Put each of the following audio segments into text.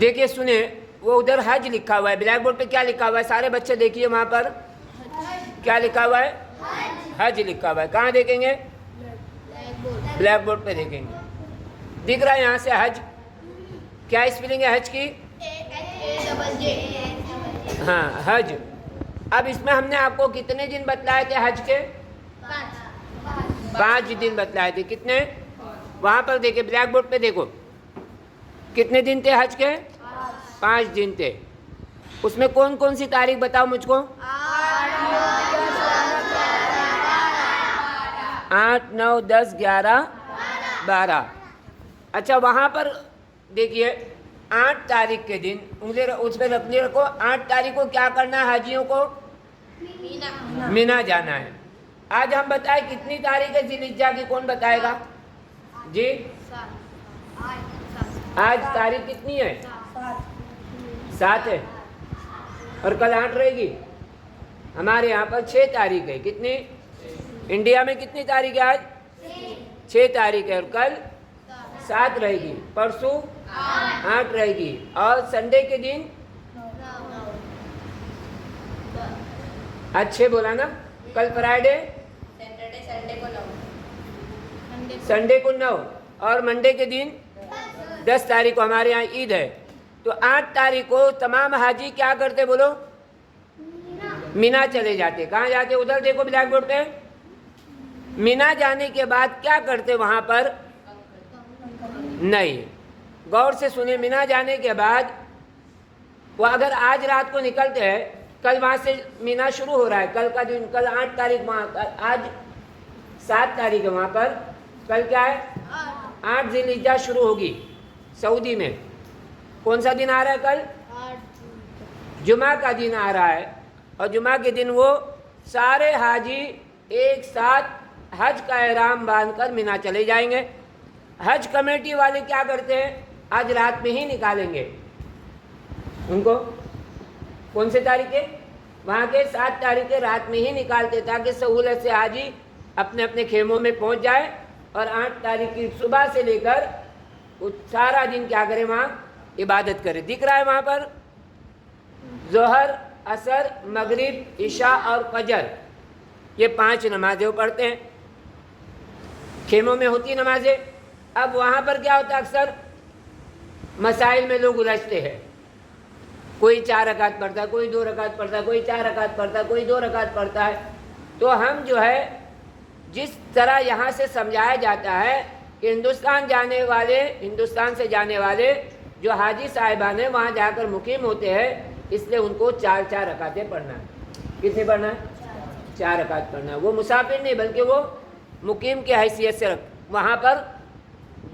دیکھیے سنیں، وہ ادھر حج لکھا ہوا ہے، بلیک بورڈ پہ کیا لکھا ہوا ہے؟ سارے بچے دیکھیے وہاں پر کیا لکھا ہوا ہے؟ حج لکھا ہوا ہے۔ کہاں دیکھیں گے؟ بلیک بورڈ پہ دیکھیں گے۔ دکھ رہا ہے یہاں سے حج؟ کیا اسپیلنگ ہے حج کی؟ ہاں حج۔ اب اس میں ہم نے آپ کو کتنے دن بتلائے تھے حج کے؟ 5 دن بتلائے تھے۔ کتنے؟ وہاں پر دیکھیں بلیک بورڈ پہ دیکھو، کتنے دن تھے حج کے؟ 5 دن تھے۔ اس میں کون کون سی تاریخ بتاؤ مجھ کو؟ 8 9 10 11 12۔ اچھا وہاں پر دیکھیے 8 تاریخ کے دن اس پہ رکھنے رکھو، 8 تاریخ کو کیا کرنا ہے حاجیوں کو؟ مینا جانا ہے۔ آج ہم بتائیں کتنی تاریخ ہے ذی الحجہ کی؟ کون بتائے گا جی؟ آج تاریخ کتنی ہے؟ 7 ہے، اور کل 8 رہے گی۔ ہمارے یہاں پر 6 تاریخ ہے۔ کتنی؟ انڈیا میں کتنی تاریخ ہے آج؟ 6 تاریخ ہے، اور کل 7 رہے گی، پرسوں 8 رہے گی، اور سنڈے کے دن آج 6 بولا نا، کل فرائیڈے، سنڈے کو 9، اور منڈے کے دن 10 تاریخ کو ہمارے یہاں عید ہے۔ تو 8 تاریخ کو تمام حاجی کیا کرتے بولو؟ مینا چلے جاتے۔ کہاں جاتے؟ ادھر دیکھو بلیک بورڈ پہ۔ مینا جانے کے بعد کیا کرتے وہاں پر؟ نہیں، غور سے سنیں، مینا جانے کے بعد وہ اگر آج رات کو نکلتے ہیں، کل وہاں سے مینا شروع ہو رہا ہے، کل کا دن، کل 8 تاریخ، وہاں آج 7 تاریخ ہے، وہاں پر کل کیا ہے؟ 8 ذی الحجہ شروع ہوگی سعودی میں۔ کون سا دن آ رہا ہے کل؟ جمعہ کا دن آ رہا ہے، اور جمعہ کے دن وہ سارے حاجی ایک ساتھ حج کا احرام باندھ کر مینا چلے جائیں گے۔ حج کمیٹی والے کیا کرتے ہیں؟ آج رات میں ہی نکالیں گے ان کو۔ کون سے تاریخ کے؟ وہاں کے 7 تاریخ کے رات میں ہی نکالتے، تاکہ سہولت سے حاجی اپنے اپنے خیموں میں پہنچ جائے، اور 8 تاریخ کی صبح سے لے کر سارا دن کیا کرے؟ وہاں عبادت کرے۔ دکھ رہا ہے وہاں پر ظہر، عصر، مغرب، عشاء اور فجر، یہ 5 نمازیں وہ پڑھتے ہیں، خیموں میں ہوتی نمازیں۔ اب وہاں پر کیا ہوتا ہے؟ اکثر مسائل میں لوگ الجھتے ہیں، کوئی 4 رکعت پڑھتا ہے، کوئی 2 رکعت پڑھتا ہے، کوئی 4 رکعت پڑھتا ہے، کوئی 2 رکعت پڑھتا ہے۔ تو ہم جو ہے جس طرح یہاں سے سمجھایا جاتا ہے کہ ہندوستان سے جانے والے جو حاجی صاحبان ہیں وہاں جا کر مقیم ہوتے ہیں، اس لیے ان کو 4 رکعتیں پڑھنا ہے۔ کتنی پڑھنا ہے؟ 4 رکعت پڑھنا ہے۔ وہ مسافر نہیں بلکہ وہ مقیم کی حیثیت سے وہاں پر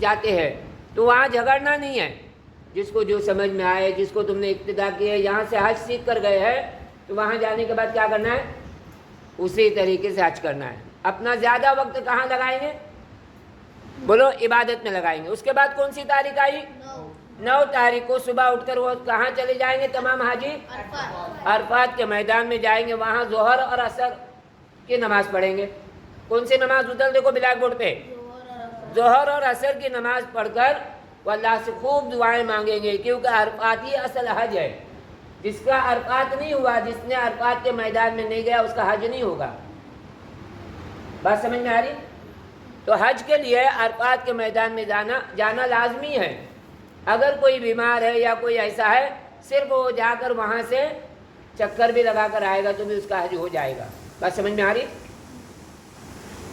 جاتے ہیں، تو وہاں جھگڑنا نہیں ہے، جس کو جو سمجھ میں آئے، جس کو تم نے ابتدا کی ہے، یہاں سے حج سیکھ کر گئے ہیں تو وہاں جانے کے بعد کیا کرنا ہے؟ اسی طریقے سے حج کرنا ہے۔ اپنا زیادہ وقت کہاں لگائیں گے؟ بولو عبادت میں لگائیں گے۔ اس کے بعد کون سی تاریخ آئی؟ 9 تاریخ کو صبح اٹھ کر وہ کہاں چلے جائیں گے تمام حاجی؟ عرفات کے میدان میں جائیں گے، وہاں ظہر اور عصر کی نماز پڑھیں گے۔ کون سی نماز؟ ادھر دیکھو بلیک بورڈ پہ، ظہر اور عصر کی نماز پڑھ کر وہ اللہ سے خوب دعائیں مانگیں گے، کیونکہ عرفات ہی اصل حج ہے۔ جس کا عرفات نہیں ہوا، جس نے عرفات کے میدان میں نہیں گیا، اس کا حج نہیں ہوگا۔ بات سمجھ میں آ رہی؟ تو حج کے لیے عرفات کے میدان میں جانا لازمی ہے۔ اگر کوئی بیمار ہے یا کوئی ایسا ہے، صرف وہ جا کر وہاں سے چکر بھی لگا کر آئے گا تو بھی اس کا حج ہو جائے گا۔ بات سمجھ میں آ رہی؟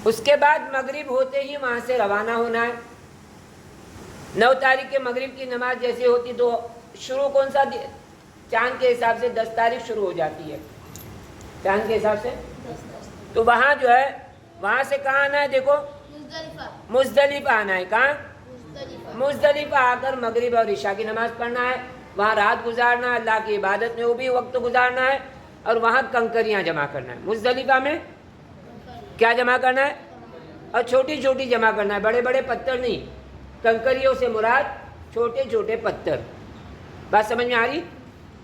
اس کے بعد مغرب ہوتے ہی وہاں سے روانہ ہونا ہے۔ 9 تاریخ کے مغرب کی نماز جیسے ہوتی تو شروع کون سا؟ چاند کے حساب سے 10 تاریخ شروع ہو جاتی ہے، چاند کے حساب سے۔ تو وہاں جو ہے، وہاں سے کہاں آنا ہے؟ دیکھو مزدلفہ آنا ہے۔ کہاں؟ مزدلفہ آ کر مغرب اور عشاء کی نماز پڑھنا ہے، وہاں رات گزارنا ہے، اللہ کی عبادت میں وہ بھی وقت گزارنا ہے، اور وہاں کنکریاں جمع کرنا ہے۔ مزدلفہ میں کیا جمع کرنا ہے؟ اور چھوٹی چھوٹی جمع کرنا ہے، بڑے بڑے پتھر نہیں، کنکریوں سے مراد چھوٹے چھوٹے پتھر۔ بات سمجھ میں آ رہی؟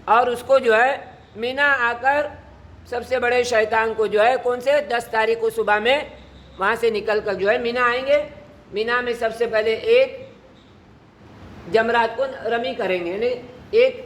اور اس کو جو ہے مینا آ کر سب سے بڑے شیطان کو جو ہے کون سے 10 تاریخ کو صبح میں وہاں سے نکل کر جو ہے مینا آئیں گے۔ مینا میں سب سے پہلے ایک جمرات کو رمی کریں گے، یعنی ایک